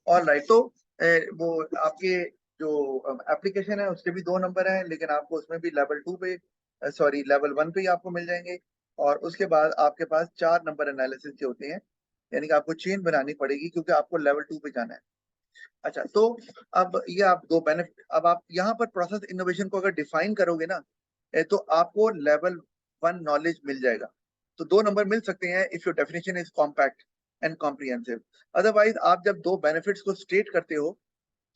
All right. तो वो आपके जो एप्लीकेशन है उसके भी 2 नंबर हैं, लेकिन आपको उसमें भी लेवल 2 पे, सॉरी लेवल 1 पे ही आपको मिल जाएंगे। और उसके बाद आपके पास 4 नंबर एनालिसिस के होते हैं, यानी कि आपको चेन बनानी पड़ेगी क्योंकि आपको लेवल 2 पे जाना है। अच्छा, तो अब ये आप दो बेनिफिट, अब आप यहाँ पर प्रोसेस इनोवेशन को अगर डिफाइन करोगे ना, तो आपको लेवल 1 नॉलेज मिल जाएगा। तो 2 नंबर मिल सकते हैं if your definition is compact and comprehensive. Otherwise आप जब दो बेनिफिट्स को स्टेट करते हो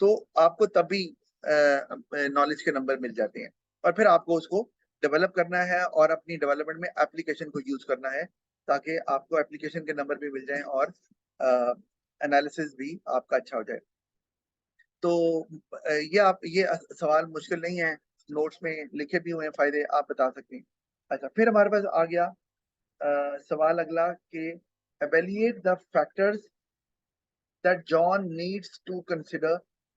तो आपको तभी नॉलेज के नंबर मिल जाते हैं, और फिर आपको उसको डेवलप करना है और अपनी डेवलपमेंट में एप्लीकेशन को यूज करना है, ताकि आपको एप्लीकेशन के नंबर भी मिल जाएं और एनालिसिस भी आपका अच्छा हो जाए। तो ये सवाल मुश्किल नहीं है, नोट्स में लिखे भी हुए हैं फायदे, आप बता सकते हैं। अच्छा, फिर हमारे पास आ गया सवाल अगला कि evaluate the factors that John needs to consider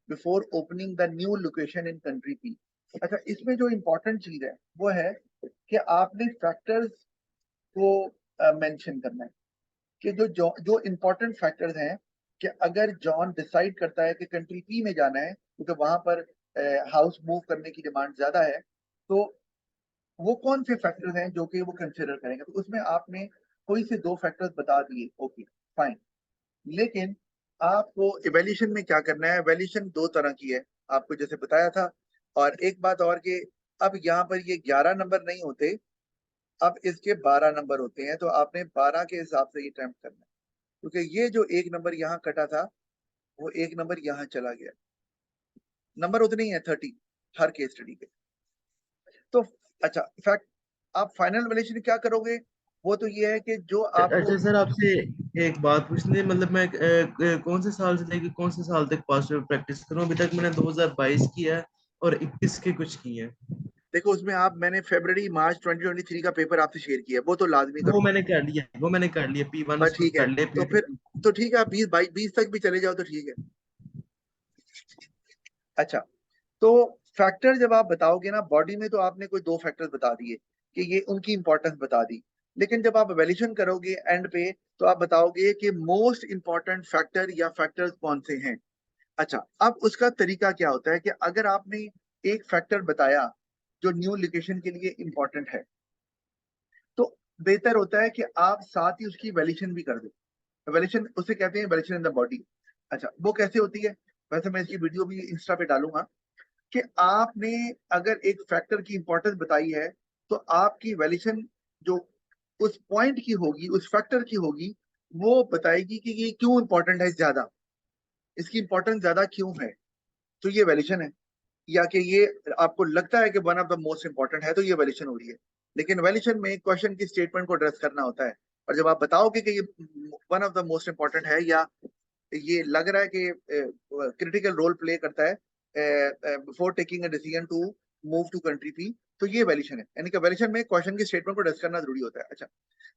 before opening the new location in country P। अच्छा, इसमें जो इम्पोर्टेंट चीज है वो है कि आपने फैक्टर्स को मेंशन करना है, कि जो इम्पोर्टेंट फैक्टर्स हैं, कि अगर जॉन डिसाइड करता है कि कंट्री पी में जाना है क्योंकि वहां पर हाउस मूव करने की डिमांड ज्यादा है, तो वो कौन से फैक्टर्स हैं जो कि वो कंसिडर करेंगे। तो उसमें आपने कोई से 2 फैक्टर्स बता दिए, ओके फाइन। लेकिन आपको इवेल्यूशन में क्या करना है, इवेल्यूशन 2 तरह की है, आपको जैसे बताया था। और एक बात और कि अब यहाँ पर ये 11 नंबर नहीं होते, अब इसके 12 नंबर होते हैं, तो आपने 12 के हिसाब से ये अटेम्प्ट करना है, क्योंकि ये जो 1 नंबर यहाँ कटा था वो 1 नंबर यहाँ चला गया। नंबर उतने ही है 30 हर केस स्टडी के। तो अच्छा, फैक्ट आप फाइनल वैल्यूएशन क्या करोगे, वो तो ये है कि जो आपको, अच्छा सर, आपसे एक बात पूछनी है। मतलब मैं कौन से साल से लेके कौन से साल तक पास प्रैक्टिस करूं? अभी तक मैंने 2022 किया है और 21 के कुछ किए हैं। देखो उसमें आप, मैंने फरवरी मार्च 2023 का पेपर आपसे शेयर किया, वो तो लाजमी वो करो। मैंने कर लिया, वो मैंने कर लिया, P1 बस उसको ठीक है, कर लिया, तो फिर P2। तो ठीक है, आप 20 तक भी चले जाओ तो ठीक है। अच्छा, तो फैक्टर जब आप बताओगे ना बॉडी में, तो आपने कोई 2 फैक्टर्स बता दिए कि ये उनकी इंपॉर्टेंस बता दी, लेकिन जब आप वैल्यूएशन करोगे एंड पे, तो आप बताओगे कि मोस्ट इंपॉर्टेंट फैक्टर या फैक्टर्स कौन से हैं। अच्छा, अब उसका तरीका क्या होता है कि अगर आपने एक फैक्टर बताया जो न्यू लोकेशन के लिए इंपॉर्टेंट है, तो बेहतर होता है कि आप साथ ही उसकी वैल्यूएशन भी कर दो। वैल्यूएशन उसे कहते हैं वैल्यूएशन इन द बॉडी। अच्छा, वो कैसे होती है, वैसे मैं इसकी वीडियो भी इंस्टा पे डालूंगा, कि आपने अगर एक फैक्टर की इंपॉर्टेंस बताई है, तो आपकी वैल्यूएशन जो उस पॉइंट की होगी, उस फैक्टर की होगी, वो बताएगी कि ये क्यों इंपॉर्टेंट है ज्यादा, इसकी इंपॉर्टेंस ज्यादा क्यों है, तो ये वैल्यूएशन है। या कि ये आपको लगता है कि one of the most important है, तो ये वैल्यूएशन हो रही है। लेकिन वैल्यूएशन में क्वेश्चन की स्टेटमेंट को एड्रेस करना होता है, और जब आप बताओगे कि ये one of the most important है, या ये लग रहा है कि क्रिटिकल रोल प्ले करता है before taking a decision to move to country P, तो ये वैल्यूएशन है। यानी कि वैल्यूएशन में क्वेश्चन की स्टेटमेंट को एड्रेस करना जरूरी होता है। अच्छा,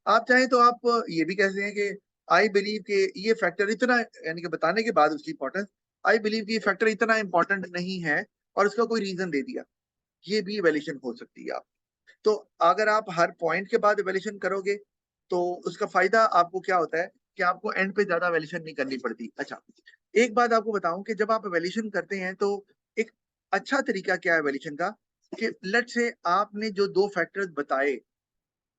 आप चाहें तो आप ये भी कह सकते हैं कि आई बिलीव के ये फैक्टर इतना, यानी कि बताने के बाद उसकी इंपॉर्टेंस, आई बिलीव कि ये फैक्टर इतना इंपॉर्टेंट नहीं है और उसका कोई रीजन दे दिया, ये भी वैल्यूएशन हो सकती है आप। तो अगर आप हर पॉइंट के बाद वैल्यूएशन करोगे, तो उसका फायदा आपको क्या होता है कि आपको एंड पे ज्यादा वैल्यूएशन नहीं करनी पड़ती। अच्छा, एक बात आपको बताऊं कि जब आप वैल्यूएशन करते हैं, तो एक अच्छा तरीका क्या है वैल्यूएशन का, कि लेट से आपने जो 2 फैक्टर्स बताए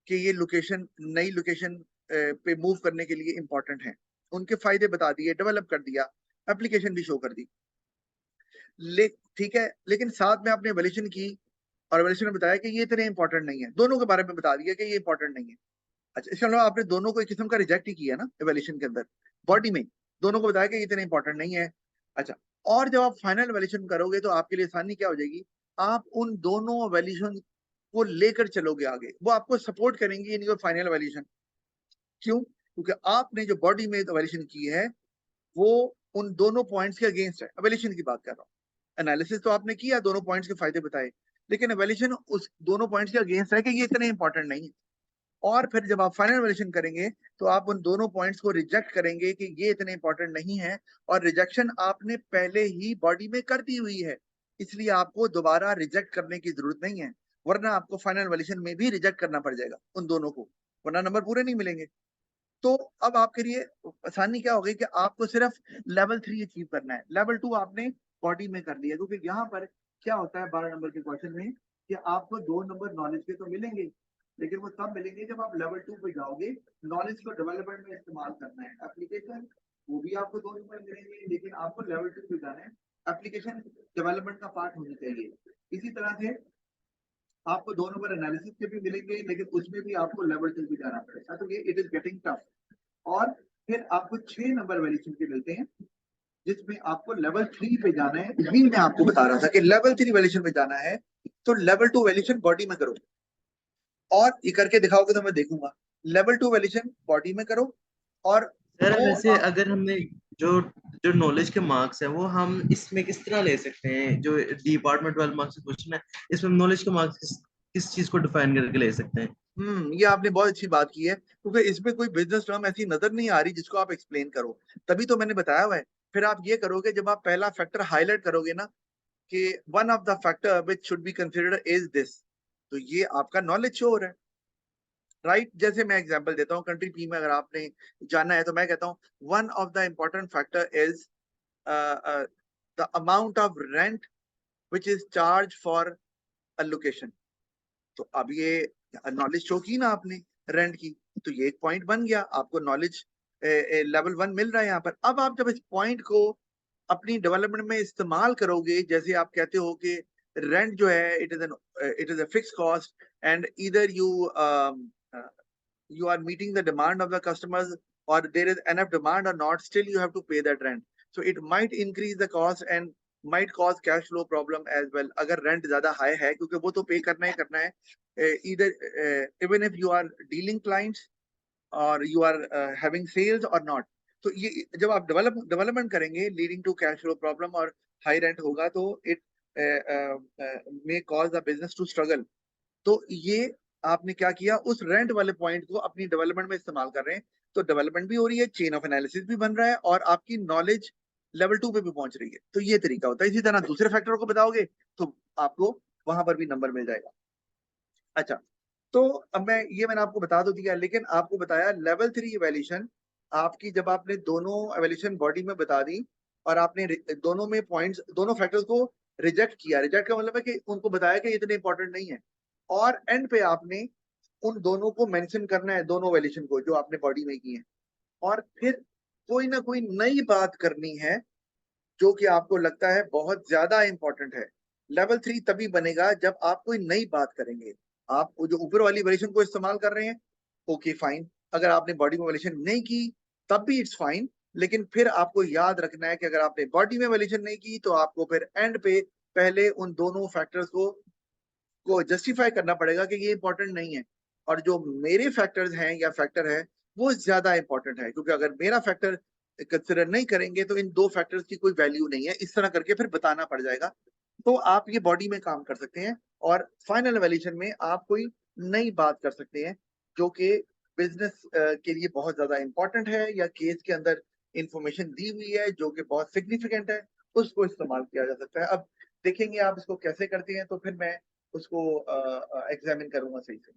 कि ये लोकेशन, नई लोकेशन पे मूव करने के लिए इंपॉर्टेंट है, उनके फायदे बता दिए, डेवलप कर दिया, एप्लीकेशन भी शो कर दी, ले ठीक है, लेकिन साथ में आपने वैल्यूएशन की और वैल्यूएशन ने बताया कि ये इतने इंपॉर्टेंट नहीं है, दोनों के बारे में बता दिया कि ये इंपॉर्टेंट नहीं है। अच्छा, इसके अलावा आपने दोनों को एक किस्म का रिजेक्ट ही किया ना वैल्यूएशन के अंदर, बॉडी में दोनों को बताया कि ये इतने इंपॉर्टेंट नहीं है। अच्छा, और जब आप फाइनल वैल्यूएशन करोगे, तो आपके लिए आसानी क्या हो जाएगी, आप उन दोनों वैल्यूएशन को लेकर चलोगे आगे, वो आपको सपोर्ट करेंगे इन योर फाइनल वैल्यूएशन। क्यों, क्योंकि आपने जो बॉडी में वैल्यूएशन की है, वो उन दोनों पॉइंट्स के अगेंस्ट है। वैल्यूएशन की बात कर रहा हूँ, एनालिसिस तो आपने किया, दोनों पॉइंट्स के फायदे बताए, लेकिन वैल्यूएशन उस दोनों पॉइंट्स के अगेंस्ट है कि ये इतने इंपॉर्टेंट नहीं है। और फिर जब आप फाइनल वैल्यूएशन करेंगे, तो आप उन दोनों पॉइंट्स को रिजेक्ट करेंगे कि ये इतने इंपॉर्टेंट नहीं है, और रिजेक्शन आपने पहले ही बॉडी में कर दी हुई है, इसलिए आपको दोबारा रिजेक्ट करने की जरूरत नहीं है। वरना आपको फाइनल वैल्यूएशन में भी रिजेक्ट करना पड़ जाएगा उन दोनों को, वरना नंबर पूरे नहीं मिलेंगे। तो अब आपके लिए आसानी क्या हो गई कि आपको सिर्फ लेवल 3 अचीव करना है, लेवल 2 आपने बॉडी में कर लिया, क्योंकि यहाँ पर क्या होता है 12 नंबर के क्वेश्चन में कि आपको 2 नंबर नॉलेज के तो मिलेंगे, लेकिन वो तब मिलेंगे जब आप लेवल 2 पे जाओगे। नॉलेज को डेवलपमेंट में इस्तेमाल करना है, एप्लीकेशन वो भी आपको 2 नंबर मिलेंगे, लेकिन आपको लेवल 2 पे जाना है, एप्लीकेशन डेवलपमेंट का पार्ट होनी चाहिए। इसी तरह से आपको 2 नंबर एनालिसिस के भी मिलेंगे, लेकिन उसमें भी आपको लेवल 2 पे जाना पड़ेगा, तो ये इट इज गेटिंग टफ। और फिर आपको 6 नंबर वैल्यूएशन के मिलते हैं, जिसमें आपको लेवल 3 पे जाना है। यही मैं आपको बता रहा था कि लेवल 3 वैल्यूएशन पे जाना है, तो लेवल 2 वैल्यूएशन बॉडी में करो, और ये करके दिखाओगे तो मैं देखूंगा। लेवल 2 वैल्यूएशन बॉडी में करो, और सर वो वैसे अगर हमने जो जो नॉलेज के मार्क्स है वो हम इसमें किस तरह ले सकते हैं, जो डिपार्टमेंट 12 मार्क्स से क्वेश्चन है इसमें नॉलेज के मार्क्स किस चीज को डिफाइन करके ले सकते हैं? ये आपने बहुत अच्छी बात की है, क्योंकि इसमें कोई बिजनेस टर्म ऐसी नजर नहीं आ रही जिसको आप एक्सप्लेन करो, तभी तो मैंने बताया हुआ है। फिर आप ये करोगे, जब आप पहला फैक्टर हाईलाइट करोगे ना कि one of the factor which should be considered is this, तो ये आपका नॉलेज शो हो रहा है, राइट। जैसे मैं एग्जांपल देता हूँ, कंट्री पी में अगर आपने जाना है तो मैं कहता हूँ one of the important factor is the amount of rent which is charge for a location. तो अब ये नॉलेज शो की ना आपने रेंट की, तो ये एक पॉइंट बन गया, आपको नॉलेज लेवल 1 मिल रहा है यहाँ पर। अब आप जब इस पॉइंट को अपनी डेवलपमेंट में इस्तेमाल करोगे, जैसे आप कहते हो कि रेंट जो है it is a fix cost, and either you are meeting the demand of the customers, or there is enough demand or not, still you have to pay that rent. So it might increase the cost and might cause cash flow problem as well, अगर rent ज्यादा high है, क्योंकि वो तो pay करना ही करना है, either even if you are dealing clients or you are having sales or not। तो ये जब आप डेवलपमेंट करेंगे leading to cash flow problem और हाई रेंट होगा, तो it may cause the business to struggle. तो ये आपने क्या किया, उस रेंट वाले पॉइंट को अपनी डेवलपमेंट में इस्तेमाल कर रहे हैं, तो डेवलपमेंट भी हो रही है, चेन ऑफ एनालिसिस भी बन रहा है, और आपकी नॉलेज लेवल 2 पे भी पहुंच रही है। तो ये तरीका होता है। इसी तरह दूसरे फैक्टर को बताओगे तो आपको वहां पर भी नंबर मिल जाएगा। अच्छा, तो अब मैंने आपको बता तो दिया, लेकिन आपको बताया लेवल 3 इवेल्यूशन आपकी, जब आपने दोनों इवेल्यूशन बॉडी में बता दी, और आपने दोनों में पॉइंट्स, दोनों फैक्टर्स को रिजेक्ट किया, रिजेक्ट का मतलब है कि उनको बताया कि इतने इंपॉर्टेंट नहीं है, और एंड पे आपने उन दोनों को मेंशन करना है, दोनों वैल्यूएशन को जो आपने बॉडी में की है, और फिर कोई ना कोई नई बात करनी है जो कि आपको लगता है बहुत ज्यादा इंपॉर्टेंट है। लेवल 3 तभी बनेगा जब आप कोई नई बात करेंगे। आप वो जो ऊपर वाली वैल्यूएशन को इस्तेमाल कर रहे हैं, ओके फाइन, अगर आपने बॉडी में वैल्यूएशन नहीं की तब भी इट्स फाइन, लेकिन फिर आपको याद रखना है कि अगर आपने बॉडी में वैल्यूएशन नहीं की तो आपको फिर एंड पे पहले उन दोनों फैक्टर्स को जस्टिफाई करना पड़ेगा कि ये इंपॉर्टेंट नहीं है, और जो मेरे फैक्टर्स हैं या फैक्टर है वो ज्यादा इंपॉर्टेंट है, क्योंकि अगर मेरा फैक्टर कंसिडर नहीं करेंगे तो इन दो फैक्टर्स की कोई वैल्यू नहीं है, इस तरह करके फिर बताना पड़ जाएगा। तो आप ये बॉडी में काम कर सकते हैं, और फाइनल वैल्यूएशन में आप कोई नई बात कर सकते हैं जो कि बिजनेस के लिए बहुत ज्यादा इंपॉर्टेंट है, या केस के अंदर इंफॉर्मेशन दी हुई है जो कि बहुत सिग्निफिकेंट है, उसको इस्तेमाल किया जा सकता है। अब देखेंगे आप इसको कैसे करते हैं, तो फिर मैं उसको एग्जामिन करूंगा सही से।